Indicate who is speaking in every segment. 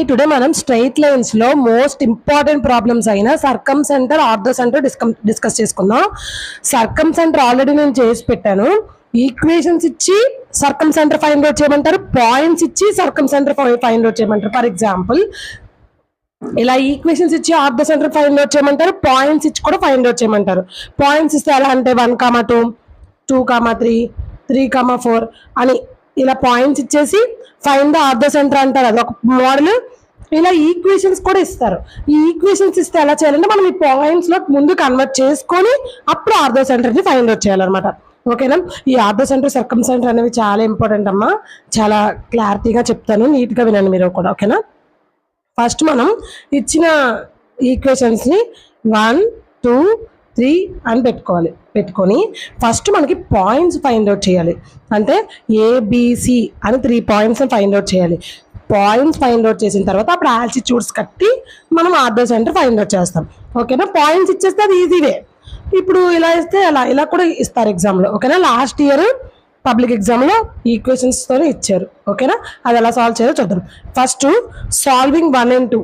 Speaker 1: Today మనం straight lines లో most important problems అయిన సర్కమ్ సెంటర్ ఆర్థో సెంటర్ డిస్కస్ చేసుకుందాం. సర్కమ్ సెంటర్ ఆల్రెడీ నేను చేసి పెట్టాను. ఈక్వేషన్స్ ఇచ్చి సర్కమ్ సెంటర్ ఫైండ్ అవుట్ చేయమంటారు, పాయింట్స్ ఇచ్చి సర్కమ్ సెంటర్ ఫైండ్ అవుట్ చేయమంటారు. ఫర్ ఎగ్జాంపుల్ ఇలా ఈక్వేషన్స్ ఇచ్చి ఆర్థో సెంటర్ ఫైండ్ అవుట్ చేయమంటారు, పాయింట్స్ ఇచ్చి కూడా ఫైండ్ అవుట్ చేయమంటారు. పాయింట్స్ ఇస్తే ఎలా అంటే 1, 2, 3, 3, 4 అని ఇలా పాయింట్స్ ఇచ్చేసి ఫైండ్ ద ఆర్థో సెంటర్ అంటారు. అది ఒక మోడల్. ఇలా ఈక్వేషన్స్ కూడా ఇస్తారు. ఈ ఈక్వేషన్స్ ఇస్తే ఎలా చేయాలంటే మనం ఈ పాయింట్స్ లో ముందు కన్వర్ట్ చేసుకొని అప్పుడు ఆర్థో సెంటర్ ని ఫైండ్ అవుట్ చేయాలన్నమాట. ఓకేనా? ఈ ఆర్థో సెంటర్ సర్కమ్ సెంటర్ అనేవి చాలా ఇంపార్టెంట్ అమ్మా. చాలా క్లారిటీగా చెప్తాను, నీట్ గా వినండి మీరు కూడా. ఓకేనా? ఫస్ట్ మనం ఇచ్చిన ఈక్వేషన్స్ ని 1, 2, 3 అని పెట్టుకొని ఫస్ట్ మనకి పాయింట్స్ ఫైండ్ అవుట్ చేయాలి. అంటే ఏబిసి అని 3 పాయింట్స్ ఫైండ్ అవుట్ చేయాలి. పాయింట్స్ ఫైండ్ అవుట్ చేసిన తర్వాత అప్పుడు ఆల్టిట్యూడ్స్ కట్టి మనం ఆర్థో సెంటర్ ఫైండ్ అవుట్ చేస్తాం. ఓకేనా? పాయింట్స్ ఇచ్చేస్తే అది ఈజీవే. ఇప్పుడు ఇలా ఇస్తే ఇలా కూడా ఇస్తారు ఎగ్జామ్లో. ఓకేనా? లాస్ట్ ఇయర్ పబ్లిక్ ఎగ్జామ్లో ఈక్వేషన్స్ తోనే ఇచ్చారు. ఓకేనా? అది ఎలా సాల్వ్ చేయాలో చూద్దాం. First solving 1 and 2,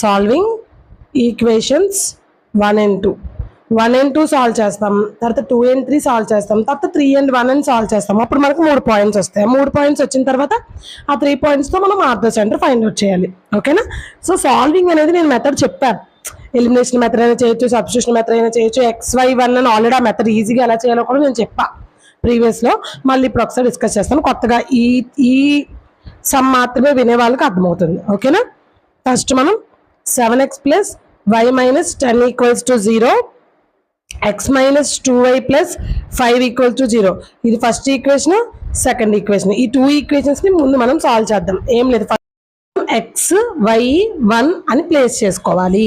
Speaker 1: solving equations 1 and 2, 1 and 2 solve చేస్తాం. తర్వాత 2 and 3 సాల్వ్ చేస్తాం. తర్వాత 3 and 1 అని సాల్వ్ చేస్తాం. అప్పుడు మనకు 3 పాయింట్స్ వస్తాయి. 3 పాయింట్స్ వచ్చిన తర్వాత ఆ 3 పాయింట్స్తో మనం ఆర్థో సెంటర్ ఫైండ్ అవుట్ చేయాలి. ఓకేనా? సో సాల్వింగ్ అనేది నేను మెథడ్ చెప్పాను. ఎలిమినేషన్ మెథడ్ అయినా చేయొచ్చు, సబ్స్టిట్యూషన్ మెథడ్ అయినా చేయొచ్చు, XY1 అని ఆల్రెడీ ఆ మెథడ్ ఈజీగా ఎలా చేయాలో కూడా నేను చెప్పా ప్రీవియస్లో. మళ్ళీ ఇప్పుడు ఒకసారి డిస్కస్ చేస్తాను. కొత్తగా ఈ సమ్ మాత్రమే వినే వాళ్ళకి అర్థమవుతుంది. ఓకేనా? ఫస్ట్ మనం 7x + y - 10 = 0, x - 2y + 5 = 0. ఇది ఫస్ట్ ఈక్వేషన్, సెకండ్ ఈక్వేషన్. ఈ 2 ఈక్వేషన్స్ ని ముందు మనం సాల్వ్ చేద్దాం. ఏం లేదు, x, y, 1 అని ప్లేస్ చేసుకోవాలి.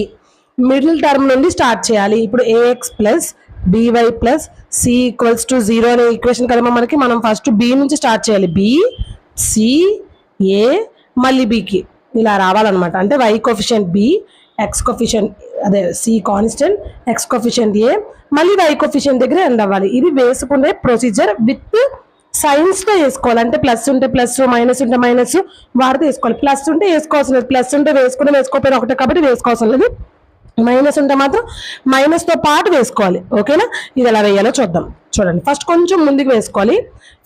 Speaker 1: మిడిల్ టర్మ్ నుండి స్టార్ట్ చేయాలి. ఇప్పుడు ax + by + c = 0 అనే ఈక్వేషన్ కదా మనకి. మనం ఫస్ట్ b నుంచి స్టార్ట్ చేయాలి. b, c, a, మళ్ళీ bకి ఇలా రావాలన్నమాట. అంటే y coefficient b, x coefficient అదే c constant, x coefficient a, మళ్ళీ y కోఫిషియంట్ దగ్గర ఎండ్ అవ్వాలి. ఇది వేసుకునే ప్రొసీజర్ విత్ సైన్స్ తో వేసుకోవాలి. అంటే ప్లస్ ఉంటే ప్లస్, మైనస్ ఉంటే మైనస్ వాడితే వేసుకోవాలి. ప్లస్ ఉంటే వేసుకోవాల్సిన లేదు, ప్లస్ ఉంటే వేసుకోకపోయినా ఒకటే కాబట్టి వేసుకోవాల్సిన లేదు. మైనస్ ఉంటే మాత్రం మైనస్ తో పాటు వేసుకోవాలి. ఓకేనా? ఇది ఎలా వేయాలో చూద్దాం. చూడండి, ఫస్ట్ కొంచెం ముందుకు వేసుకోవాలి.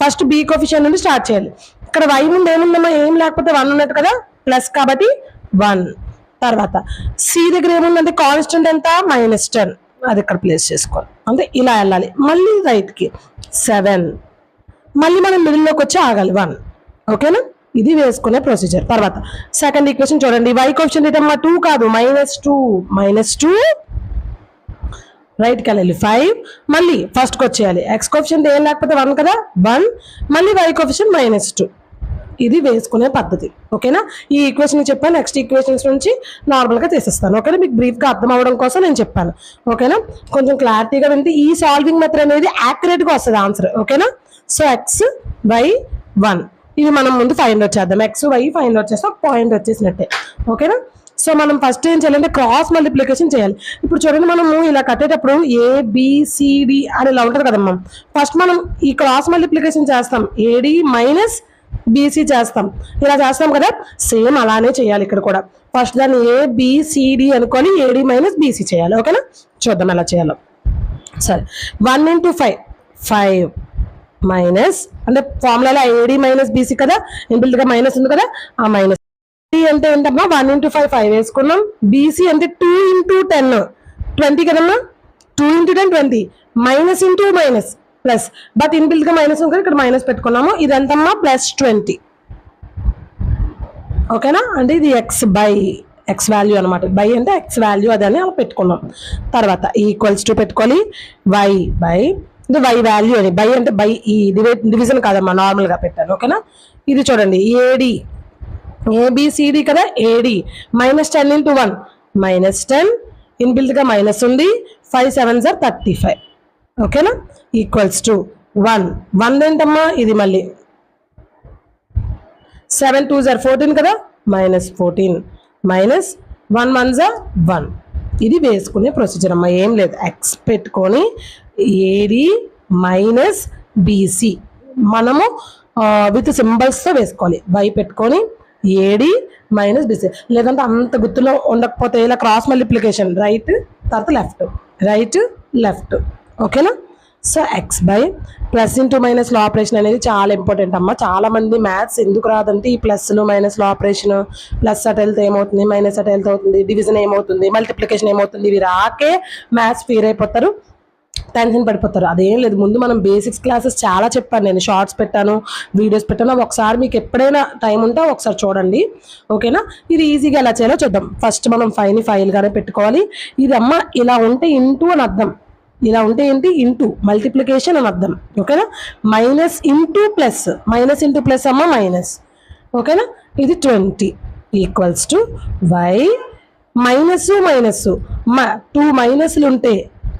Speaker 1: ఫస్ట్ బి కోఫిషియంట్ నుండి స్టార్ట్ చేయాలి. ఇక్కడ y ముందు ఏముందమ్మా? ఏం లేకపోతే 1 ఉన్నట్టు కదా, ప్లస్ కాబట్టి 1. తర్వాత సి దగ్గర ఏముందంటే కాన్స్టెంట్ ఎంత? -10. అది ఇక్కడ ప్లేస్ చేసుకోవాలి. అంటే ఇలా వెళ్ళాలి. మళ్ళీ రైట్ కి 7, మళ్ళీ మనం మిడిల్లోకి వచ్చి ఆగాలి 1. ఓకేనా? ఇది వేసుకునే ప్రొసీజర్. తర్వాత సెకండ్ ఈక్వేషన్ చూడండి. y కోఫిషియంట్ ఏంటమ్మా? 2 కాదు, -2 రైట్కి వెళ్ళాలి 5, మళ్ళీ ఫస్ట్కి వచ్చేయాలి. x కోఫిషియంట్ ఏం లేకపోతే 1 కదా, 1, మళ్ళీ y కోఫిషియంట్ -2. ఇది వేసుకునే పద్ధతి. ఓకేనా? ఈ ఈక్వేషన్ చెప్పాను. నెక్స్ట్ ఈక్వేషన్స్ నుంచి నార్మల్గా తీసేస్తాను. ఓకేనా? మీకు బ్రీఫ్గా అర్థం అవ్వడం కోసం నేను చెప్పాను. ఓకేనా? కొంచెం క్లారిటీగా వింటే ఈ సాల్వింగ్ మెథడ్ అనేది యాక్యురేట్గా వస్తుంది ఆన్సర్. ఓకేనా? సో x, y, 1 ఇవి మనం ముందు ఫైండ్ అవుట్ చేద్దాం. x, y ఫైండ్ అవుట్ చేస్తే ఒక పాయింట్ వచ్చేసినట్టే. ఓకేనా? సో మనం ఫస్ట్ ఏం చేయాలంటే క్రాస్ మల్టిప్లికేషన్ చేయాలి. ఇప్పుడు చూడండి, మనము ఇలా కట్టేటప్పుడు ABCD అని ఇలా ఉంటుంది కదమ్మా. ఫస్ట్ మనం ఈ క్రాస్ మల్టిప్లికేషన్ చేస్తాం, AD - BC చేస్తాం. ఇలా చేస్తాం కదా, సేమ్ అలానే చేయాలి ఇక్కడ కూడా. ఫస్ట్ దాన్ని ABCD అనుకొని AD - BC చేయాలి. ఓకేనా? చూద్దాం ఎలా చేయాలో. సరే, 1 × 5, 5 మైనస్ అంటే ఫార్ములాలో AD - BC కదా, ఇంబిల్ట్గా మైనస్ ఉంది కదా, ఆ మైనస్. AD అంటే ఏంటమ్మా? 1 × 5, 5 వేసుకున్నాం. BC అంటే 2 × 10, 20 కదమ్మా. 2 × 10, 20, minus into minus plus, but ఇన్బిల్ట్గా మైనస్ ఉంది కదా, ఇక్కడ మైనస్ పెట్టుకున్నాము. ఇది ఎంతమ్మా? +20. ఓకేనా? అంటే ఇది x వాల్యూ అనమాట. బై అంటే x వాల్యూ అది అని అలా పెట్టుకున్నాం. తర్వాత ఈక్వల్స్ టు పెట్టుకోవాలి. ఇది y వాల్యూ అని. బై అంటే బై, ఈ డివిజన్ కాదమ్మా, నార్మల్గా పెట్టాను. ఓకేనా? ఇది చూడండి, ABCD కదా, AD -10 × 1, -10, ఇన్బిల్ట్గా మైనస్ ఉంది. 5 × 7 = 35. ఓకేనా? ఈక్వల్స్ టు 1 ఏంటమ్మా? ఇది మళ్ళీ 7 × 2 = 14 కదా, -14, -1 × 1 = 1. ఇది వేసుకునే ప్రొసీజర్ అమ్మా. ఏం లేదు, x పెట్టుకొని AD - BC మనము విత్ సింబల్స్తో వేసుకోవాలి. y పెట్టుకొని ఏడి మైనస్ బీసీ. లేదంటే అంత గుర్తులో ఉండకపోతే ఇలా క్రాస్ మల్టిప్లికేషన్ రైట్ తర్వాత లెఫ్ట్ లెఫ్ట్. ఓకేనా? So x by plus into మైనస్లో ఆపరేషన్ అనేది చాలా ఇంపార్టెంట్ అమ్మ. చాలా మంది మ్యాథ్స్ ఎందుకు రాదంటే ఈ ప్లస్లు మైనస్లో ఆపరేషన్, ప్లస్ అటు వెళ్తే ఏమవుతుంది, మైనస్ అటు వెళ్తే అవుతుంది, డివిజన్ ఏమవుతుంది, మల్టిప్లికేషన్ ఏమవుతుంది, ఇవి రాకే మ్యాథ్స్ ఫీర్ అయిపోతారు, టెన్షన్ పడిపోతారు. అదేం లేదు, ముందు మనం బేసిక్స్ క్లాసెస్ చాలా చెప్పాను, నేను షార్ట్స్ పెట్టాను, వీడియోస్ పెట్టాను. ఒకసారి మీకు ఎప్పుడైనా టైం ఉంటే ఒకసారి చూడండి. ఓకేనా? ఇది ఈజీగా ఎలా చేయాలో చూద్దాం. ఫస్ట్ మనం ఫైవ్ని ఫైల్గానే పెట్టుకోవాలి. ఇది అమ్మ ఇలా ఉంటే ఇంటూ అని అర్థం, ఇలా ఉంటే ఏంటి ఇంటూ మల్టిప్లికేషన్ అని అర్థం. ఓకేనా? Minus into plus, minus into plus అమ్మ మైనస్. ఓకేనా? ఇది 20 equals to y minus minus 2 మైనస్లు ఉంటే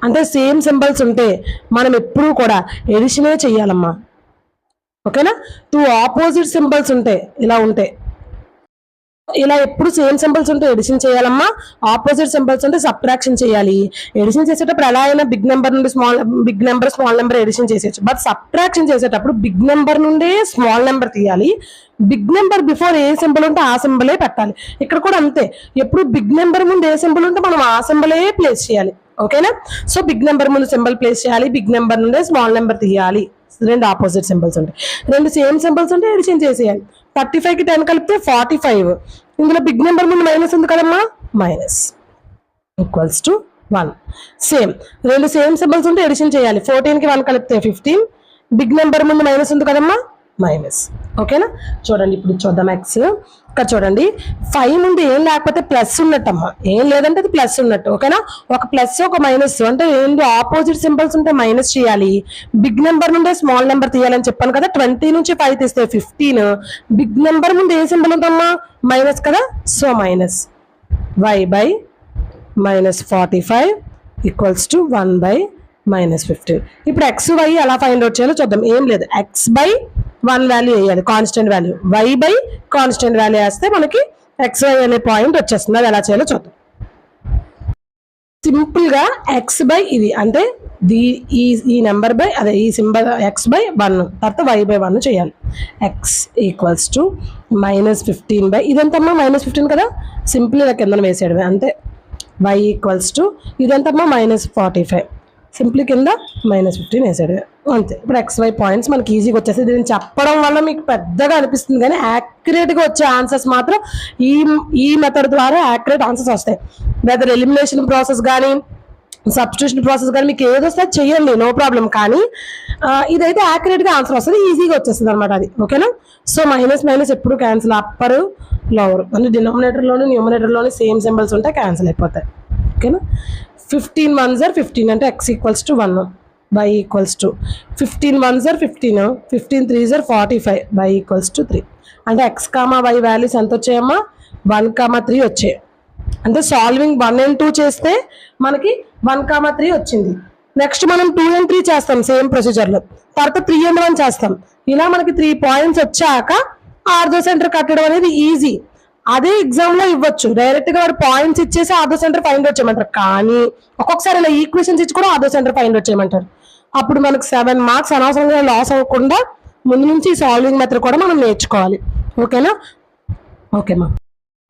Speaker 1: అంటే సేమ్ సింబల్స్ ఉంటే మనం ఎప్పుడూ కూడా ఎడిషనే చెయ్యాలమ్మా. ఓకేనా? 2 ఆపోజిట్ సింబల్స్ ఉంటే ఇలా ఉంటే ఇలా ఎప్పుడు సేమ్ సింబల్స్ ఉంటే ఎడిషన్ చేయాలమ్మా. ఆపోజిట్ సింబల్స్ ఉంటే సబ్ట్రాక్షన్ చేయాలి. ఎడిషన్ చేసేటప్పుడు ఎలా అయినా బిగ్ నెంబర్ నుండి big number small number addition చేసేయచ్చు. బట్ సబ్ట్రాక్షన్ చేసేటప్పుడు బిగ్ నెంబర్ నుండే స్మాల్ నెంబర్ తీయాలి. బిగ్ నెంబర్ బిఫోర్ ఏ సింబల్ ఉంటే ఆ సింబలే పెట్టాలి. ఇక్కడ కూడా అంతే, ఎప్పుడు బిగ్ నెంబర్ ముందు ఏ సింబల్ ఉంటే మనం ఆ సింబలే ప్లేస్ చేయాలి. ఓకేనా? సో బిగ్ నెంబర్ ముందు సింబల్ ప్లేస్ చేయాలి, బిగ్ నెంబర్ నుండే స్మాల్ నెంబర్ తీయాలి. రెండు ఆపోజిట్ సింబల్స్ ఉంటాయి, రెండు సేమ్ సింబల్స్ ఉంటే ఎడిషన్ చేసేయాలి. 35కి 10 కలిపితే 45. ఇందులో బిగ్ నెంబర్ ముందు మైనస్ ఉంది కదమ్మా, మైనస్ ఈక్వల్స్ టు 1. సేమ్ రెండు సేమ్ సింబల్స్ ఉంటే ఎడిషన్ చేయాలి. 14కి 1 కలిపితే 15. బిగ్ నెంబర్ ముందు మైనస్ ఉంది కదమ్మా, మైనస్. ఓకేనా? చూడండి ఇప్పుడు చూద్దాం ఎక్స్. ఇక్కడ చూడండి 5 ముందు ఏం లేకపోతే ప్లస్ ఉన్నట్టమ్మా, ఏం లేదంటే అది ప్లస్ ఉన్నట్టు. ఓకేనా? ఒక ప్లస్ ఒక మైనస్ అంటే ఏంటి ఆపోజిట్ సింబల్స్ ఉంటే మైనస్ చేయాలి, బిగ్ నెంబర్ నుండే స్మాల్ నెంబర్ తీయాలని చెప్పాను కదా. 20 నుంచి 5 తీస్తే 15. బిగ్ నెంబర్ ముందు ఏ సింబల్ ఉందమ్మా, మైనస్ కదా. So minus y by minus 45 equals to 1 by minus 15. ఇప్పుడు ఎక్స్ వై ఎలా ఫైండ్ అవుట్ చేయాలో చూద్దాం. ఏం లేదు, ఎక్స్ బై 1 వాల్యూ వేయాలి, constant value. Y by constant value వేస్తే మనకి ఎక్స్ వై అనే పాయింట్ వచ్చేస్తుంది. అది ఎలా చేయాలో చూద్దాం. సింపుల్ గా ఎక్స్ బై ఇది అంటే ఈ నెంబర్ బై అదే ఈ సింబల్ ఎక్స్ బై 1 తర్వాత వై బై 1 చేయాలి. X equals to minus 15 by ఇదంతమ్మా మైనస్ 15 కదా, సింపుల్ ఇలా కింద వేసేయడమే అంతే. వై ఈక్వల్స్ టు ఇదంతమ్మా మైనస్ 45, సింప్లీ కింద మైనస్ 15 వేసాడు అంతే. ఇప్పుడు ఎక్స్ వై పాయింట్స్ మనకి ఈజీగా వచ్చేసి దీన్ని చెప్పడం వల్ల మీకు పెద్దగా అనిపిస్తుంది కానీ యాక్యురేట్గా వచ్చే ఆన్సర్స్ మాత్రం ఈ మెథడ్ ద్వారా యాక్యురేట్ ఆన్సర్స్ వస్తాయి. వెదర్ ఎలిమినేషన్ ప్రాసెస్ కానీ సబ్స్టిట్యూషన్ ప్రాసెస్ కానీ మీకు ఏది వస్తే చెయ్యండి, నో ప్రాబ్లం. కానీ ఇదైతే యాక్యురేట్గా ఆన్సర్ వస్తుంది, ఈజీగా వచ్చేస్తుంది అనమాట అది. ఓకేనా? సో మైనస్ మైనస్ ఎప్పుడు క్యాన్సిల్, అప్పర్ లోవర్ అంటే డినామినేటర్లోను న్యూమినేటర్లోని సేమ్ సింబల్స్ ఉంటే క్యాన్సిల్ అయిపోతాయి. ఓకేనా? 15 1s are 15 అంటే x equals to 1, y equals to 15 1s are 15, 15 3s are 45, y equals to 3. అంటే x కామా y వాల్యూస్ ఎంత వచ్చాయమ్మా, 1,3 వచ్చాయి. అంటే సాల్వింగ్ 1 and 2 చేస్తే మనకి 1,3 వచ్చింది. నెక్స్ట్ మనం 2 and 3 చేస్తాం సేమ్ ప్రొసీజర్లో, తర్వాత 3 and 1 చేస్తాం. ఇలా మనకి 3 పాయింట్స్ వచ్చాక ఆర్థో సెంటర్ కట్టడం అనేది ఈజీ. అదే ఎగ్జామ్ లో ఇవ్వచ్చు, డైరెక్ట్ గా వాడు పాయింట్స్ ఇచ్చేసి ఆర్థో సెంటర్ ఫైండ్ అవుట్ చేయమంటారు. కానీ ఒక్కొక్కసారి ఇలా ఈక్వేషన్స్ ఇచ్చి కూడా ఆర్థో సెంటర్ ఫైండ్ అవుట్ చేయమంటారు. అప్పుడు మనకు 7 మార్క్స్ అనవసరంగా లాస్ అవ్వకుండా ముందు నుంచి సాల్వింగ్ మెథడ్ కూడా మనం నేర్చుకోవాలి. ఓకేనా? ఓకేమా,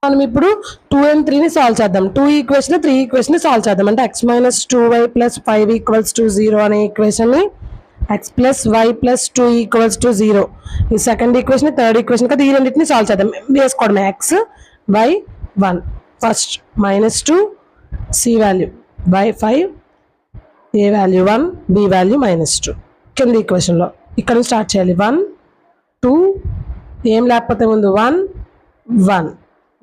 Speaker 1: మనం ఇప్పుడు 2 and 3ని సాల్వ్ చేద్దాం. 2 ఈక్వేషన్ 3 ఈక్వేషన్ సాల్వ్ చేద్దాం. అంటే x minus 2y plus 5 equals to 0 అనే ఈక్వేషన్ని x plus y plus 2 equals to 0 ఈ సెకండ్ ఈక్వేషన్, థర్డ్ ఈక్వేషన్ కదా, ఈ రెండింటిని సాల్వ్ చేద్దాం. వేసుకోవడమే x y 1. First minus 2 c value y 5 a value 1 b value minus 2 కింద ఈక్వేషన్లో. ఇక్కడ నుంచి స్టార్ట్ చేయాలి. 1 2 ఏం లేకపోతే ముందు 1 1.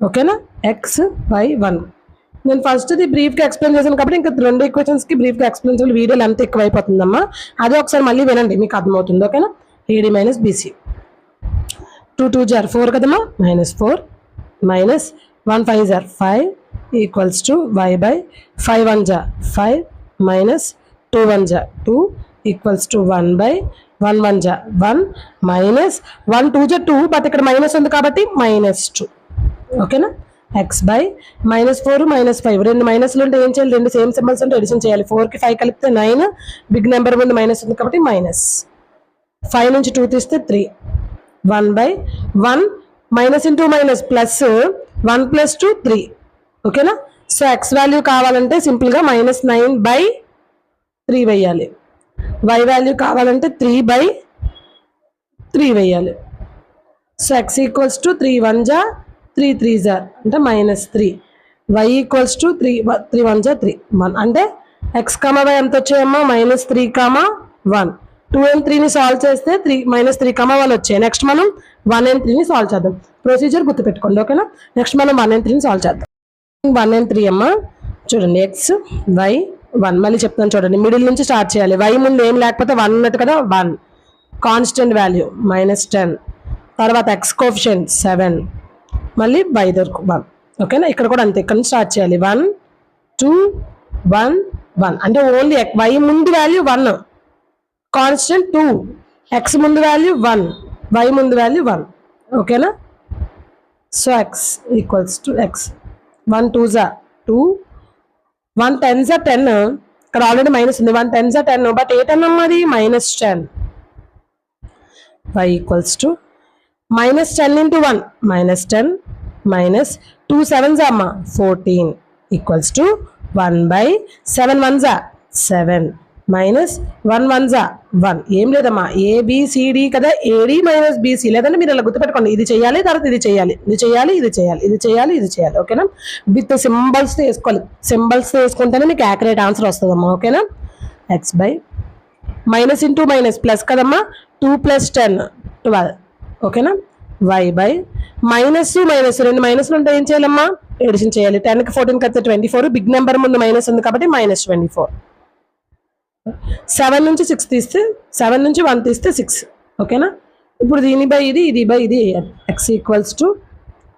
Speaker 1: ఓకేనా? x y 1. నేను ఫస్ట్ ఇది బ్రీఫ్గా ఎక్స్ప్లెయిన్ చేశాను కాబట్టి ఇంకా 2 ఈక్వేషన్స్కి బ్రీఫ్గా ఎక్స్ప్లెయిన్ చేయాలి, వీడియోలు ఎంత ఎక్కువ అయిపోతుందమ్మా. అదే ఒకసారి మళ్ళీ వినండి, మీకు అర్థమవుతుంది. ఓకేనా? ఏడి మైనస్ బీసీ 2 2 జార్ 4 కదమ్మా, మైనస్ 4 మైనస్ 1 5 జార్ 5 ఈక్వల్స్ టు y బై 5 1 జార్ 5 మైనస్ 2 1 జార్ 2 ఈక్వల్స్ టు 1 బై 1 1 జార్ 1 మైనస్ 1 2 జార్ 2, బట్ ఇక్కడ మైనస్ ఉంది కాబట్టి మైనస్ 2. ఓకేనా? ఎక్స్ బై మైనస్ 4 మైనస్ 5, రెండు మైనస్లు ఉంటే ఏం చేయాలి, రెండు సేమ్ సింబల్స్ ఉంటే ఎడిషన్ చేయాలి. 4కి 5 కలిపితే 9, బిగ్ నెంబర్ ముందు మైనస్ ఉంది కాబట్టి మైనస్. 5 నుంచి 2 తీస్తే 3, 1 by 1 minus into minus plus 1 + 2 3. ఓకేనా? సో ఎక్స్ వాల్యూ కావాలంటే సింపుల్గా -9/3 వేయాలి. వై వాల్యూ కావాలంటే 3/3 వేయాలి. సో ఎక్స్ ఈక్వల్స్ టు 3 1 జా 3 3 జా అంటే -3. వై ఈక్వల్స్ టు 3 1 జా 3 1 అంటే ఎక్స్ కామా వై ఎంత వచ్చాయమ్మా -3, 1. 2 and 3ని సాల్వ్ చేస్తే -3, 1 వచ్చాయి. నెక్స్ట్ మనం 1 and 3ని సాల్వ్ చేద్దాం. ప్రొసీజర్ గుర్తుపెట్టుకోండి. ఓకేనా? నెక్స్ట్ మనం 1 and 3ని సాల్వ్ చేద్దాం. 1 and 3 అమ్మా చూడండి, ఎక్స్ వై 1. మళ్ళీ చెప్తాను చూడండి, మిడిల్ నుంచి స్టార్ట్ చేయాలి. వై ముందు ఏం లేకపోతే 1 ఉన్నట్టు కదా, 1. Constant value -10. తర్వాత ఎక్స్ కోఎఫిషియంట్ 7. మళ్ళీ వై దొరకు 1. ఓకేనా? ఇక్కడ కూడా అంతే, ఇక్కడ నుంచి స్టార్ట్ చేయాలి. 1 2 1 1 అంటే ఓన్లీ వై ముందు వాల్యూ 1, కాన్స్టెంట్ 2, ఎక్స్ ముందు వాల్యూ 1, వై ముందు వాల్యూ 1. ఓకేనా? So X equals to X 1 2 జా 2, 1 10 జా 10. ఇక్కడ ఆల్రెడీ మైనస్ ఉంది. 1 10 జా 10, బట్ ఏ 10 అమ్మది -10. Y equals to -10 into 1 -10 minus 2 7s అమ్మ 14 equals to 1/7 1s 7 minus 1 1s 1. ఏం లేదమ్మా, ఏబిసిడి కదా, ఏడి మైనస్ బీసీ. లేదంటే మీరు ఇలా గుర్తుపెట్టుకోండి, ఇది చేయాలి, తర్వాత ఇది చేయాలి, ఇది చేయాలి, ఇది చేయాలి, ఇది చేయాలి, ఇది చేయాలి. ఓకేనా? విత్ సింబల్స్తో వేసుకోవాలి. సింబల్స్తో వేసుకుంటేనే మీకు యాక్యురేట్ ఆన్సర్ వస్తుందమ్మా. ఓకేనా? X by minus into minus plus కదమ్మా, 2 + 10 12. ఓకేనా? వై బై మైనస్ రెండు మైనస్లు ఉంటే ఏం చేయాలమ్మా, ఎడిషన్ చేయాలి. 10కి 14 కలిపితే 24. బిగ్ నెంబర్ ముందు మైనస్ ఉంది కాబట్టి -24. 7 నుంచి 6 తీస్తే, 7 నుంచి 1 తీస్తే 6. ఓకేనా? ఇప్పుడు దీని బై ఇది, ఇది బై ఇది వేయాలి. ఎక్స్ ఈక్వల్స్ టు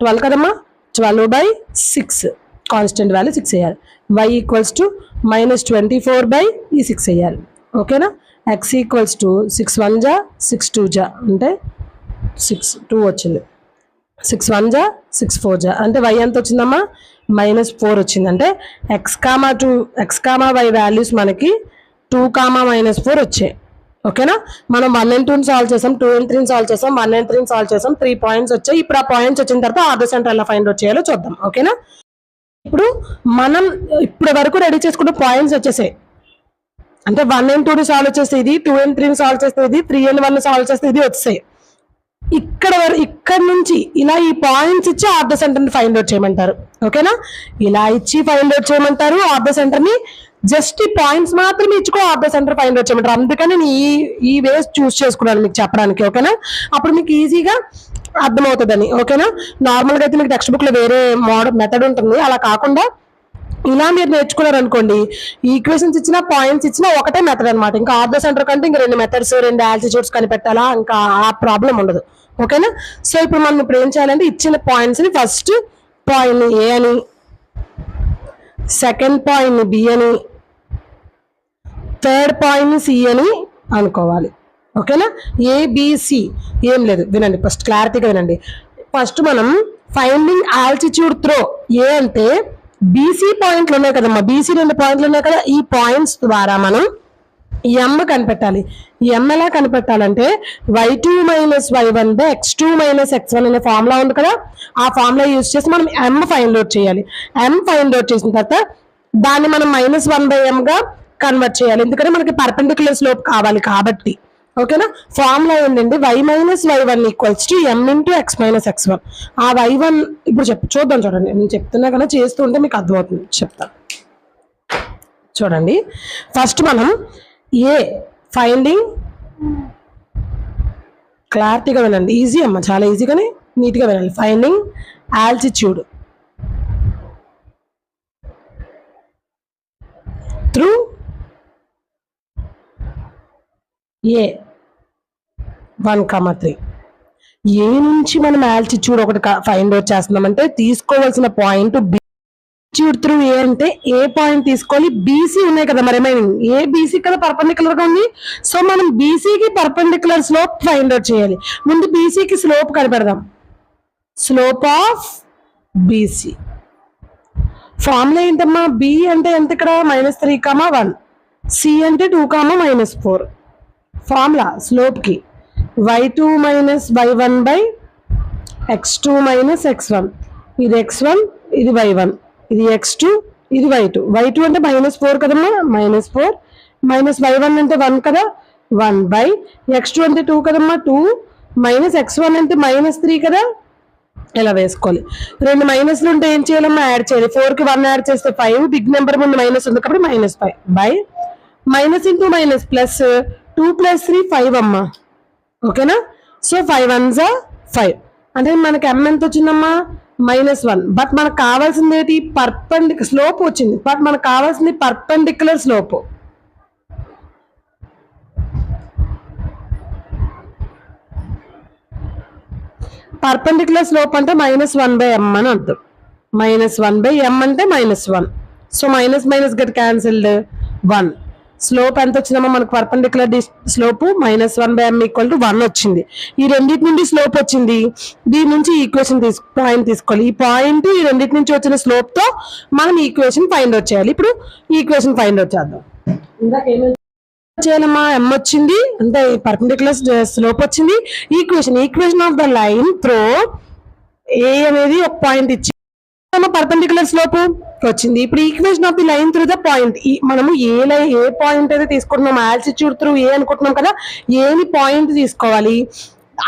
Speaker 1: 12 కదమ్మా, 12/6. కాన్స్టెంట్ వాల్యూ 6 వేయాలి. వై ఈక్వల్స్ టు -24/6 వేయాలి. ఓకేనా? ఎక్స్ ఈక్వల్స్ టు 6 1 జా 6 2 జా అంటే 6 2 వచ్చింది. 6 1 జా 6 4 జా అంటే వై ఎంత వచ్చిందమ్మా, -4 వచ్చింది. అంటే ఎక్స్ కామా వై వాల్యూస్ మనకి 2, -4 వచ్చాయి. ఓకేనా? మనం 1 and 2ని సాల్వ్ చేసాం, 2 and 3ని సాల్వ్ చేసాం, 1 and 3ని సాల్వ్ చేసాం. 3 పాయింట్స్ వచ్చాయి. ఇప్పుడు ఆ పాయింట్స్ వచ్చిన తర్వాత ఆర్డర్ సెంటర్ ఎలా ఫైండ్ అవుట్ చేయాలో చూద్దాం. ఓకేనా? ఇప్పుడు మనం ఇప్పటి వరకు రెడీ చేసుకున్న పాయింట్స్ వచ్చేసాయి. అంటే 1 and 2ని సాల్వ్ చేస్తే ఇది, 2 and 3ని సాల్వ్ చేస్తే ఇది, 3 and 1ని సాల్వ్ చేస్తే ఇది వచ్చాయి. ఇక్కడ నుంచి ఇలా ఈ పాయింట్స్ ఇచ్చి ఆర్డర్ సెంటర్ని ఫైండ్ అవుట్ చేయమంటారు. ఓకేనా? ఇలా ఇచ్చి ఫైండ్ అవుట్ చేయమంటారు. ఆర్డర్ సెంటర్ని జస్ట్ ఈ పాయింట్స్ మాత్రమే ఇచ్చుకో ఆర్డర్ సెంటర్ ఫైండ్ అవుట్ చేయమంటారు. అందుకని నేను ఈ వేస్ చూస్ చేసుకున్నాను మీకు చెప్పడానికి. ఓకేనా? అప్పుడు మీకు ఈజీగా అర్థమవుతుందని. ఓకేనా? నార్మల్గా అయితే మీకు టెక్స్ట్ బుక్లో వేరే మెథడ్ ఉంటుంది. అలా కాకుండా ఇలా మీరు నేర్చుకున్నారు అనుకోండి, ఈక్వేషన్స్ ఇచ్చిన పాయింట్స్ ఇచ్చిన ఒకటే మెథడ్ అనమాట. ఇంకా ఆర్డర్ సెంటర్ కంటే ఇంకా 2 మెథడ్స్ 2 ఆల్టిట్యూడ్స్ కనిపెట్టాలా, ఇంకా ఆ ప్రాబ్లం ఉండదు. ఓకేనా? సో ఇప్పుడు మనం ఏం చేయాలంటే ఇచ్చిన పాయింట్స్ని ఫస్ట్ పాయింట్ని ఏ అని, సెకండ్ పాయింట్ని బి అని, థర్డ్ పాయింట్ని సి అని అనుకోవాలి. ఓకేనా? ఏబిసి ఏం లేదు, వినండి ఫస్ట్ క్లారిటీగా వినండి. ఫస్ట్ మనం ఫైండింగ్ ఆల్టిట్యూడ్ త్రో ఏ అంటే బీసీ పాయింట్లు ఉన్నాయి కదమ్మా, బీసీ 2 పాయింట్లు ఉన్నాయి కదా, ఈ పాయింట్స్ ద్వారా మనం ఎం కనిపెట్టాలి. ఎం ఎలా కనిపెట్టాలంటే y2 - y1/x2 - x1 అనే ఫార్ములా ఉంది కదా, ఆ ఫార్ములా యూజ్ చేసి మనం ఎం ఫైండ్ అవుట్ చేయాలి. ఎం ఫైండ్ అవుట్ చేసిన తర్వాత దాన్ని మనం -1/m గా కన్వర్ట్ చేయాలి. ఎందుకంటే మనకి పర్పెండిక్యులర్ స్లోప్ కావాలి కాబట్టి. ఓకేనా? ఫార్ములా ఏంటంటే y - y1 = m × x - x1. ఆ y1 ఇప్పుడు చూద్దాం. చూడండి, నేను చెప్తున్నా కదా, చేస్తూ ఉంటే మీకు అర్థమవుతుంది. చెప్తాను చూడండి. ఫస్ట్ మనం ఏ ఫైండింగ్, క్లారిటీగా వినండి, ఈజీ అమ్మ, చాలా ఈజీగానే నీట్గా వినండి. Finding altitude through a 1, 3. ఏ నుంచి మనం ఆల్టిట్యూడ్ ఒకటి ఫైండ్ అవుట్ చేస్తున్నామంటే తీసుకోవాల్సిన పాయింట్ ఆల్టిట్యూడ్ త్రూ ఏ అంటే ఏ పాయింట్ తీసుకోవాలి, బీసీ ఉన్నాయి కదా, మరి రిమైనింగ్ ఏ బీసీ కదా పర్పెండిక్యులర్ గా ఉంది. సో మనం బీసీకి పర్పెండిక్యులర్ స్లోప్ ఫైండ్ అవుట్ చేయాలి. ముందు బీసీకి స్లోప్ కనిపెడదాం. స్లోప్ ఆఫ్ బీసీ ఫార్ములా ఏంటమ్మా, బి అంటే ఎంత ఇక్కడ -3, 1, సి అంటే 2, -4. ఫార్ములా స్లోప్ కి y2 - y1/x2 x2 minus x1, ఇది x1 ఇది y1, ఇది x2 ఇది y2. y2 అంటే -4 కదమ్మా, -4 మైనస్ y1 అంటే 1 కదా, 1 బై x2 అంటే 2 కదమ్మా, 2 మైనస్ x1 అంటే -3 కదా. ఇలా వేసుకోవాలి. రెండు మైనస్లు ఉంటే ఏం చేయాలమ్మా, యాడ్ చేయాలి. 4కి 1 యాడ్ చేస్తే 5, బిగ్ నెంబర్ ముందు మైనస్ ఉంది కాబట్టి -5 by minus into minus plus 2 + 3 5 అమ్మా. ఓకేనా. సో 5 1s 5 అంటే మనకి m ఎంత వచ్చిందమ్మా, -1. బట్ మనకు కావాల్సింది ఏంటి, పర్పెండిక్యులర్ స్లోప్ వచ్చింది. బట్ మనకు కావాల్సింది పర్పెండిక్యులర్ స్లోప్. పర్పెండిక్యులర్ స్లోప్ అంటే -1/m అని అర్థం. -1/m అంటే -1. So minus minus get cancelled 1. Slope ఎంత వచ్చిందమ్మా మనకు, పర్పెండిక్యులర్ స్లోప్ -1/m = 1 వచ్చింది. ఈ రెండింటి నుండి స్లోప్ వచ్చింది. దీని నుంచి ఈక్వేషన్ పాయింట్ తీసుకోవాలి. ఈ పాయింట్ ఈ రెండింటి నుంచి వచ్చిన స్లోప్ తో మనం ఈక్వేషన్ ఫైండ్ అవుట్ చేయాలి. ఇప్పుడు ఈక్వేషన్ ఫైండ్ అవుట్ చేద్దాం. చేయాలమ్మా, m వచ్చింది అంటే పర్పెండిక్యులర్ స్లోప్ వచ్చింది. Equation of the line through A అనేది ఒక పాయింట్ ఇచ్చి పర్పెండిక్యులర్ స్లోప్ వచ్చింది. ఇప్పుడు equation of the line through the point, మనము ఏ పాయింట్ అయితే తీసుకుంటున్నాం, ఆల్టిట్యూడ్ త్రూ ఏ అనుకుంటున్నాం కదా, ఏని పాయింట్ తీసుకోవాలి.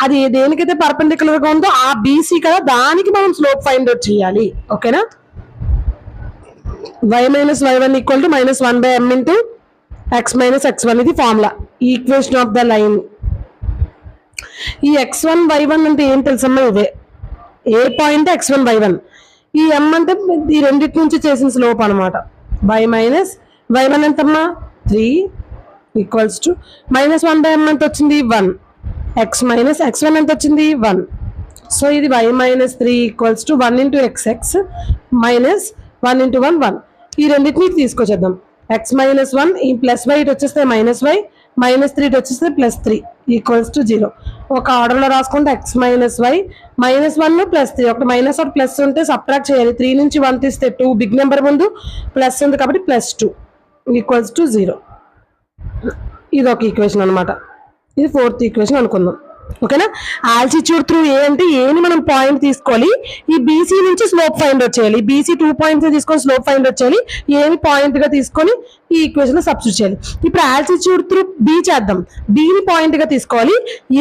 Speaker 1: అది దేనికైతే పర్పెండిక్యులర్ గా ఉందో ఆ బీసీ కదా, దానికి మనం స్లోప్ ఫైండ్ అవుట్ చేయాలి. ఓకేనా. y - y1 = -1/m into x - x1 ఇది formula, equation of the line. ఈ x1 y1 అంటే ఏం తెలుసమ్మా, ఇదే ఏ పాయింట్ x1 y1. ఈ m అంటే ఈ రెండింటి నుంచి చేసిన స్లోప్ అనమాట. y - y1 ఎంతమ్మా 3 = -1/m ఎంత వచ్చింది 1, x - x1 ఎంత వచ్చింది 1. సో ఇది y - 3 = 1 × xx -1 × 1 1. ఈ రెండింటిని తీసుకొచ్చేద్దాం. x - 1 ఈ ప్లస్ y ఇటు వచ్చేస్తే -y, -3 ఇటు వచ్చేస్తే +3 = 0. ఒక ఆర్డర్లో రాసుకుంటే x - y -1 +3, ఒకటి మైనస్ ఒకటి ప్లస్ ఉంటే సబ్ట్రాక్ట్ చేయాలి. 3 నుంచి 1 తీస్తే 2, బిగ్ నెంబర్ ముందు ప్లస్ ఉంది కాబట్టి +2 = 0. ఇది ఒక ఈక్వేషన్ అనమాట. ఇది 4th ఈక్వేషన్ అనుకుందాం. ఓకేనా. ఆల్టిట్యూడ్ త్రూ ఏ అంటే ఏని మనం పాయింట్ తీసుకోవాలి. ఈ బీసీ నుంచి స్లోప్ ఫైండ్ అవుట్ చేయాలి. బీసీ 2 పాయింట్స్ తీసుకొని స్లోప్ ఫైండ్ అవుట్ చేయాలి. ఏని పాయింట్ గా తీసుకొని ఈ ఈక్వేషన్ లో సబ్స్టిట్యూట్ చేయాలి. ఇప్పుడు ఆల్టిట్యూడ్ త్రూ బి చేద్దాం. బిని పాయింట్ గా తీసుకోవాలి.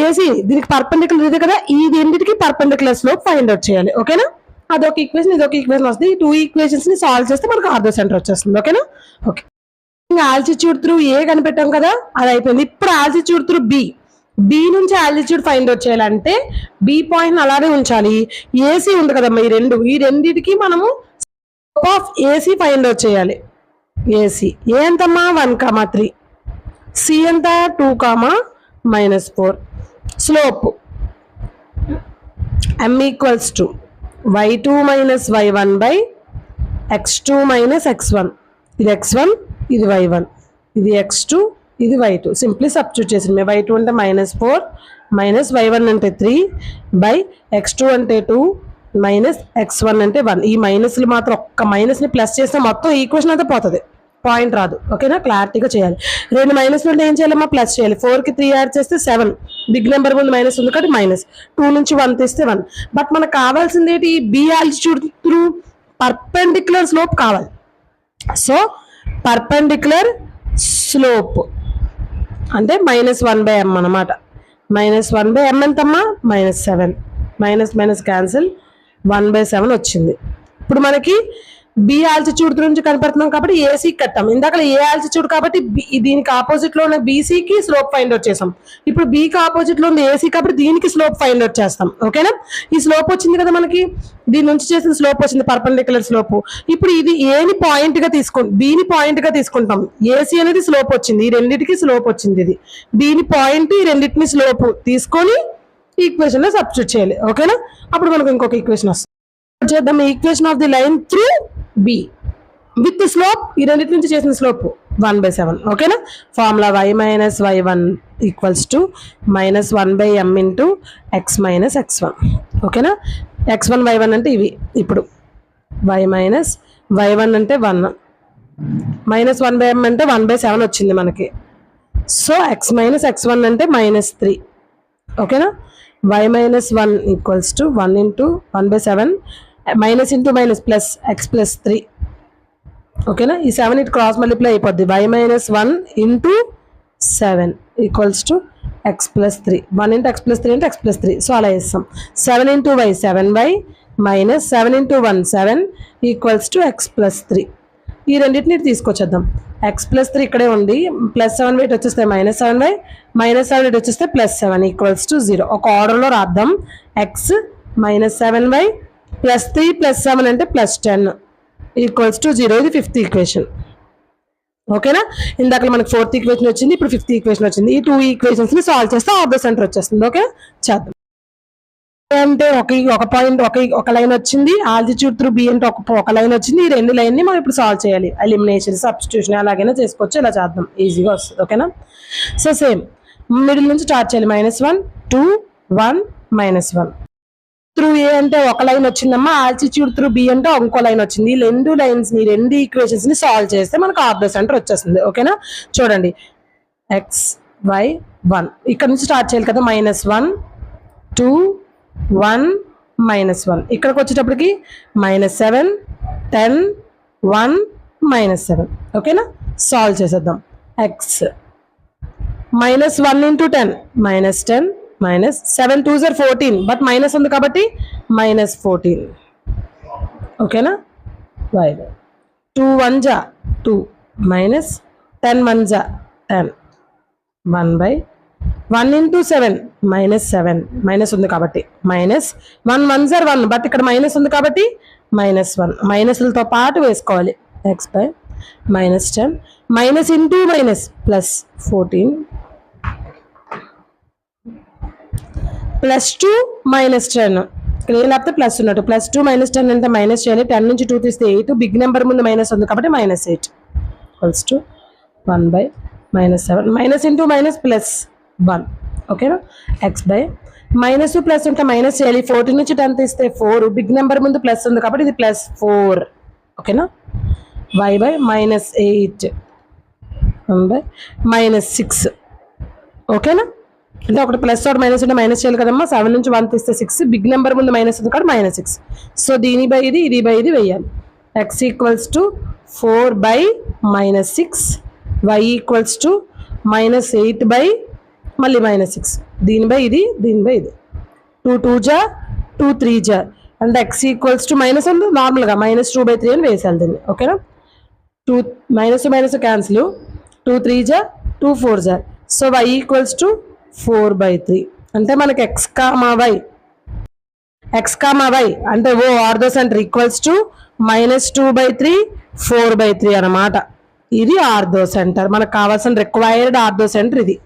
Speaker 1: ఏసీ దీనికి పర్పెండిక్యులర్ ఇది కదా, ఈ రెండింటికి పర్పెండిక్యులర్ స్లోప్ ఫైండ్ అవుట్ చేయాలి. ఓకేనా. అదొక ఈక్వేషన్, ఇదొక ఈక్వేషన్ వస్తుంది. ఈ 2 ఈక్వేషన్స్ ని సాల్వ్ చేస్తే మనకు ఆర్థో సెంటర్ వచ్చేస్తుంది. ఓకేనా. ఓకే. ఆల్టిట్యూడ్ త్రూ ఏ కనిపెట్టాం కదా, అది అయిపోయింది. ఇప్పుడు ఆల్టిట్యూడ్ త్రూ బి నుంచి ఆల్టిట్యూడ్ ఫైండ్ అవుట్ చేయాలంటే బి పాయింట్ అలానే ఉంచాలి. ఏసీ ఉంది కదమ్మా, ఈ రెండింటికి మనము slope of AC find out చేయాలి. ఏసీ ఏ ఎంతమ్మా 1, 3, సి ఎంత 2, -4. Slope m = y2 - y1 by x2 - x1. ఇది x1 ఇది y1, ఇది x2 ఇది y2. సింప్లీ సబ్స్టిట్యూట్ చేసింది. y2 అంటే -4 y1 అంటే 3 బై x2 అంటే 2 x1 అంటే 1. ఈ మైనస్లు మాత్రం ఒక్క మైనస్ని ప్లస్ చేస్తే మొత్తం ఈక్వేషన్ అయితే పోతుంది, పాయింట్ రాదు. ఓకేనా. క్లారిటీగా చేయాలి. రెండు మైనస్లు ఉంటే ఏం చేయాలమ్మా, ప్లస్ చేయాలి. 4కి 3 యాడ్ చేస్తే 7, బిగ్ నెంబర్ ముందు మైనస్ ఉంది కాబట్టి -2 నుంచి 1 తీస్తే 1. బట్ మనకు కావాల్సింది ఏంటి, B altitude through perpendicular slope కావాలి. సో పర్పెండిక్యులర్ స్లోప్ అంటే -1/m అనమాట. -1/m ఎంతమ్మా -7, మైనస్ క్యాన్సిల్ 1/7 వచ్చింది. ఇప్పుడు మనకి బి ఆల్టిట్యూడ్ నుంచి కనపడుతున్నాం కాబట్టి ఏసీ కట్టాం. ఇందాక ఏ ఆల్టిట్యూడ్ కాబట్టి దీనికి ఆపోజిట్ లో ఉన్న బీసీకి స్లోప్ ఫైండ్ అవుట్ చేసాం. ఇప్పుడు బికి ఆపోజిట్ లో ఉంది ఏసీ కాబట్టి దీనికి స్లోప్ ఫైండ్ అవుట్ చేస్తాం. ఓకేనా. ఈ స్లోప్ వచ్చింది కదా మనకి, దీని నుంచి చేసిన స్లోప్ వచ్చింది పర్పెండిక్యులర్ స్లోప్. ఇప్పుడు ఇది ఏని పాయింట్ గా బిని పాయింట్ గా తీసుకుంటాం. ఏసీ అనేది స్లోప్ వచ్చింది, ఈ రెండింటికి స్లోప్ వచ్చింది. ఇది బిని పాయింట్, ఈ రెండింటిని స్లోప్ తీసుకొని ఈక్వేషన్ లో సబ్స్టిట్యూట్ చేయాలి. ఓకేనా. అప్పుడు మనకు ఇంకొక ఈక్వేషన్ వస్తుంది. చేద్దాం. Equation of the line through be with slope, ఈ రెండింటి నుంచి చేసిన స్లోప్ 1/7. ఓకేనా. Formula y - y1 = -1/m into x - x1. ఓకేనా. x1 y1 అంటే ఇవి. ఇప్పుడు y - y1 అంటే 1 -1/m అంటే 1/7 వచ్చింది మనకి. సో x - x1 అంటే -3. ఓకేనా. y minus 1 equals to 1 into 1 by 7 minus into minus plus x plus 3. ఓకేనా, ఈ 7 ఇటు క్రాస్ మల్టిప్లై అయిపోద్ది. y minus 1 into 7 equals to x plus 3. 1 into x plus 3 into x plus 3. So అలా వేస్తాం. 7 into y 7y minus 7 into 1 7 equals to x plus 3. ఈ రెండింటిని తీసుకొచ్చేద్దాం. x plus 3 ఇక్కడే ఉంది, ప్లస్ 7 వెయిట్ వచ్చేస్తే మైనస్ 7y మైనస్ 7 వెయిట్ వచ్చేస్తే plus 7 equals to 0. ఒక ఆర్డర్లో రాద్దాం. x minus 7y plus 3 plus 7 అంటే ప్లస్ 10 ఈక్వల్స్ టు 0. ఇది 5th ఈక్వేషన్. ఓకేనా, ఇందాక మనకి 4th ఈక్వేషన్ వచ్చింది, ఇప్పుడు 5th ఈక్వేషన్ వచ్చింది. ఈ 2 ఈక్వేషన్స్ ని సాల్వ్ చేస్తే ఆర్డర్ సెంటర్ వచ్చేస్తుంది. ఓకే, చేద్దాం. అంటే ఒక పాయింట్ ఒక లైన్ వచ్చింది, ఆల్టిట్యూడ్ త్రూ బి అంటే ఒక లైన్ వచ్చింది. ఈ 2 లైన్ ని మనం ఇప్పుడు సాల్వ్ చేయాలి. ఎలిమినేషన్, సబ్స్టిట్యూషన్ ఎలాగైనా చేసుకోవచ్చు, ఇలా చేద్దాం, ఈజీగా వస్తుంది. ఓకేనా, సో సేమ్ మిడిల్ నుంచి స్టార్ట్ చేయాలి. -1 2 1 -1 త్రూ ఏ అంటే ఒక లైన్ వచ్చిందమ్మా, ఆల్టిట్యూడ్ త్రూ బి అంటే ఇంకో లైన్ వచ్చింది. ఈ 2 లైన్స్ ని 2 ఈక్వేషన్స్ ని సాల్వ్ చేస్తే మనకు ఆర్డర్ సెంటర్ వచ్చేస్తుంది. ఓకేనా, చూడండి x y 1 ఇక్కడ నుంచి స్టార్ట్ చేయాలి కదా. -1 2 1 -1 ఇక్కడికి వచ్చేటప్పటికి -7 10 1 -7. ఓకేనా, సాల్వ్ చేసేద్దాం. x -1 into 10 -10 minus 7 2s are 14, but minus ఉంది కాబట్టి -14. ఓకేనా, y 2 1s 2 minus 10 1s 10 1 by 1 into 7 -7 minus ఉంది కాబట్టి -1 1s are 1, బట్ ఇక్కడ మైనస్ ఉంది కాబట్టి -1 మైనస్లతో పాటు వేసుకోవాలి. x by -10 minus into minus plus 14 +2 -10. ఇక్కడ ఏం లేకపోతే ప్లస్ ఉన్నట్టు. +2 -10 అంటే మైనస్ చేయాలి. 10 నుంచి 2 తీస్తే 8, బిగ్ నెంబర్ ముందు మైనస్ ఉంది కాబట్టి -8 equals to 1 by -7 minus into minus plus 1. ఓకేనా, x by మైనస్ ప్లస్ ఉంటే మైనస్ చేయాలి. 14 నుంచి 10 తీస్తే 4, బిగ్ నెంబర్ ముందు ప్లస్ ఉంది కాబట్టి ఇది +4. ఓకేనా, y by -8 1 by -6. ఓకేనా, అంటే ఒకటి ప్లస్ ఒకటి మైనస్ ఉంటే మైనస్ చేయాలి కదమ్మా. 7 నుంచి 1 తీస్తే 6, బిగ్ నెంబర్ ముందు మైనస్ ఉంది కాబట్టి -6. సో దీని బై ఇది, ఇది బై ఇది వేయాలి. x equals to 4 by -6, y equals to -8 by మళ్ళీ -6. దీని బై ఇది, దీని బై ఇది. 2 2s 2 3s అంటే x ఈక్వల్స్ టు మైనస్ ఉంది నార్మల్గా -2/3 అని వేసాలి దీన్ని. ఓకేనా, 2 minus cancel, 2 3s 2 4s. So y equals to 4/3 అంటే మనకి x, y అంటే ఓ ఆర్డో సెంటర్ ఈక్వల్స్ టు -2/3 4/3 అన్నమాట. ఇది ఆర్డో సెంటర్, మనకు కావాల్సిన రిక్వైర్డ్ ఆర్డో సెంటర్ ఇది.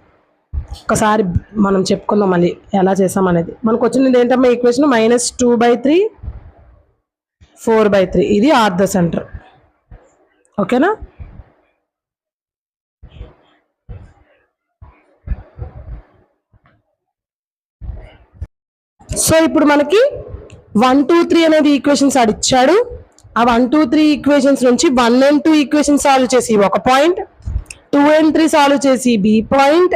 Speaker 1: ఒకసారి మనం చెప్పుకుందాం మళ్ళీ ఎలా చేసాం అనేది. మనకు వచ్చింది ఏంటమ్మా ఈక్వేషన్ -2/3 4/3. ఇది ఆర్డో సెంటర్. ఓకేనా, సో ఇప్పుడు మనకి 1 2 3 అనేది ఈక్వేషన్స్ అడిచ్చాడు. ఆ 1 2 3 ఈక్వేషన్స్ నుంచి 1 and 2 ఈక్వేషన్ సాల్వ్ చేసి ఒక పాయింట్, 2 and 3 సాల్వ్ చేసి బి పాయింట్,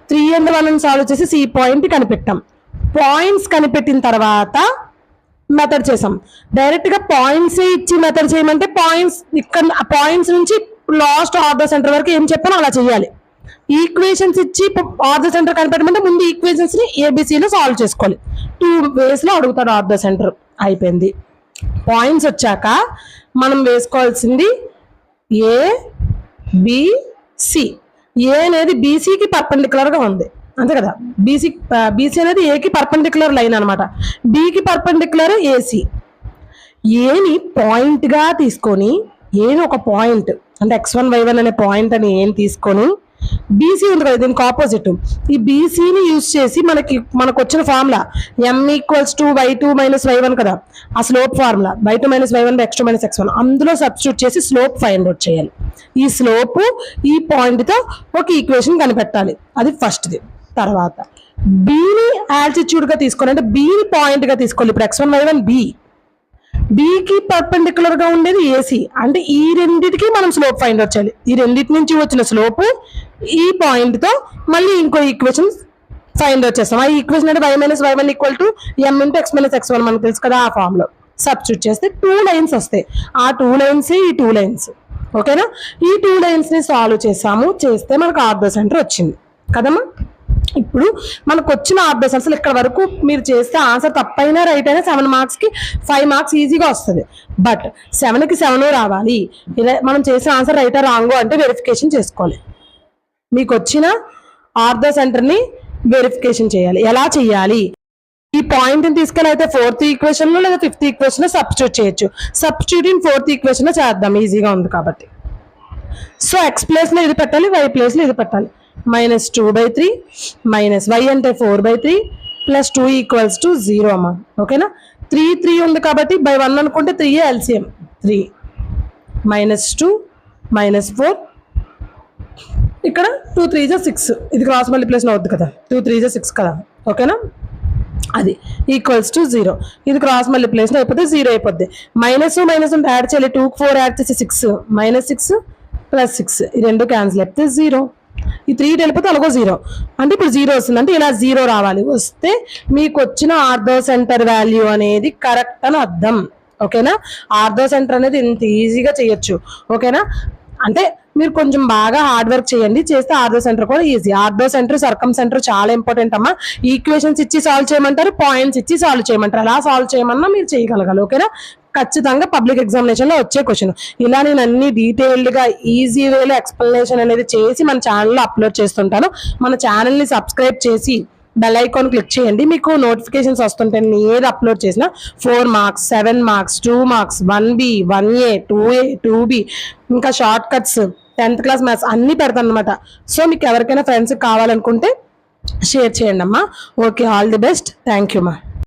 Speaker 1: 3 and 1 సాల్వ్ చేసి సి పాయింట్ కనిపెట్టాం. పాయింట్స్ కనిపెట్టిన తర్వాత మెథడ్ చేసాం. డైరెక్ట్గా పాయింట్స్ ఇచ్చి మెథడ్ చేయమంటే పాయింట్స్ ఇక్కడ పాయింట్స్ నుంచి లాస్ట్ ఆర్డర్ సెంటర్ వరకు ఏం చెప్పానో అలా చేయాలి. ఈక్వేషన్స్ ఇచ్చి ఆర్డర్ సెంటర్ కనిపెట్టమంటే ముందు ఈక్వేషన్స్ ని ఏబిసిలో సాల్వ్ చేసుకోవాలి. 2 ways లో అడుగుతాడు ఆర్డర్ సెంటర్. అయిపోయింది. పాయింట్స్ వచ్చాక మనం వేసుకోవాల్సింది ఏ బి సి. ఏ అనేది బీసీకి పర్పెండిక్యులర్ గా ఉంది, అంతే కదా. బీసీ అనేది ఏకి పర్పెండిక్యులర్ లైన్ అనమాట. బికి పర్పెండిక్యులర్ ఏసీ. ఏని పాయింట్ గా తీసుకొని, ఏని ఒక పాయింట్ అంటే x1 y1 అనే పాయింట్ అని ఏం తీసుకొని, బీసీ ఉంది కదా దీనికి ఆపోజిట్, ఈ బీసీని యూజ్ చేసి మనకు వచ్చిన formula m equals to y2 minus y1 కదా, ఆ slope formula y2 minus y1 x2 minus x1 అందులో సబ్స్టిట్యూట్ చేసి స్లోప్ ఫైండ్ అవుట్ చేయాలి. ఈ స్లోప్ ఈ పాయింట్ తో ఒక ఈక్వేషన్ కనిపెట్టాలి. అది ఫస్ట్ది. తర్వాత బీని ఆల్టిట్యూడ్ గా తీసుకోవాలి, అంటే బీని పాయింట్ గా తీసుకోవాలి. ఇప్పుడు x1 y1 బికి పర్పెండిక్యులర్ గా ఉండేది ఏసీ, అంటే ఈ రెండింటికి మనం స్లోప్ ఫైండ్ అవుట్ చేయాలి. ఈ రెండింటి నుంచి వచ్చిన స్లోప్ ఈ పాయింట్ తో మళ్ళీ ఇంకో ఈక్వేషన్ ఫైండ్ అవుట్ చేస్తాం. ఆ ఈక్వేషన్ అంటే y minus y1 equal to m into x minus x1 మనకు తెలుసు కదా, ఆ ఫామ్ లో సబ్స్టిట్యూట్ చేస్తే 2 లైన్స్ వస్తాయి. ఆ 2 లైన్స్ ఈ 2 లైన్స్, ఓకేనా. ఈ 2 లైన్స్ ని సాల్వ్ చేస్తే మనకు ఆర్థో సెంటర్ వచ్చింది కదమ్మా. ఇప్పుడు మనకు వచ్చిన ఆర్థో సెంటర్, అసలు ఇక్కడ వరకు మీరు చేస్తే ఆన్సర్ తప్పైనా రైట్ అయినా 7 మార్క్స్ కి 5 మార్క్స్ ఈజీగా వస్తుంది. బట్ 7 కి 7 రావాలి. మనం చేసిన ఆన్సర్ రైటా రాంగో అంటే వెరిఫికేషన్ చేసుకోవాలి. మీకు వచ్చిన ఆర్థో సెంటర్ ని వెరిఫికేషన్ చేయాలి. ఎలా చేయాలి? ఈ పాయింట్ ని తీసుకెళ్ళి అయితే 4th ఈక్వేషన్ లో లేదా 5th ఈక్వేషన్ లో సబ్స్టిట్యూట్ చేయొచ్చు. సబ్స్టిట్యూటింగ్ 4th ఈక్వేషన్ లో చేద్దాం, ఈజీగా ఉంది కాబట్టి. సో x ప్లేస్ లో ఇది పెట్టాలి, y ప్లేస్ లో ఇది పెట్టాలి. -2/3 మైనస్ y అంటే 4/3 ప్లస్ 2 ఈక్వల్స్ టు 0 అమ్మా, ఓకేనా. 3 ఉంది కాబట్టి బై 1 అనుకుంటే 3 ఎల్సిఎం 3 -2 -4 ఇక్కడ 2 3 6, ఇది క్రాస్ మల్టిప్లికేషన్ అవుద్ది కదా, 2 3 6 కదా, ఓకేనా. అది ఈక్వల్స్ టు 0. ఇది క్రాస్ మల్టిప్లికేషన్ అయిపోతే 0 అయిపోద్ది. మైనస్ యాడ్ చేయాలి, 2 4 యాడ్ చేసి 6 -6 ప్లస్ 6 ఈ రెండు క్యాన్సిల్ అయిపోతే 0. ఈ 3 వెళ్ళిపోతే అలాగో 0 అంటే ఇప్పుడు 0 వస్తుంది. అంటే ఇలా 0 రావాలి. వస్తే మీకు వచ్చిన ఆర్థో సెంటర్ వాల్యూ అనేది కరెక్ట్ అని అర్థం, ఓకేనా. ఆర్థో సెంటర్ అనేది ఇంత ఈజీగా చేయొచ్చు, ఓకేనా. అంటే మీరు కొంచెం బాగా హార్డ్ వర్క్ చేయండి, చేస్తే ఆర్థో సెంటర్ కూడా ఈజీ. ఆర్థో సెంటర్ సర్కమ్ సెంటర్ చాలా ఇంపార్టెంట్ అమ్మా. ఈక్వేషన్స్ ఇచ్చి సాల్వ్ చేయమంటారు, పాయింట్స్ ఇచ్చి సాల్వ్ చేయమంటారు, అలా సాల్వ్ చేయమన్నా మీరు చేయగలగాలి, ఓకేనా. ఖచ్చితంగా పబ్లిక్ ఎగ్జామినేషన్ లో వచ్చే క్వశ్చన్. ఇలా నేను అన్ని డీటెయిల్డ్ గా ఈజీ వేలో ఎక్స్ప్లెనేషన్ అనేది చేసి మన ఛానల్లో అప్లోడ్ చేస్తుంటాను. మన ఛానల్ ని సబ్స్క్రైబ్ చేసి బెల్ ఐకాన్ క్లిక్ చేయండి, మీకు నోటిఫికేషన్స్ వస్తుంటాయి. నేను ఏది అప్లోడ్ చేసినా 4 marks 7 marks 2 marks 1B 1A 2A 2B ఇంకా short cuts 10th class maths అన్ని పెడతాను అనమాట. సో మీకు ఎవరికైనా ఫ్రెండ్స్ కావాలనుకుంటే షేర్ చేయండి అమ్మా. Okay, all the best. Thank you మా.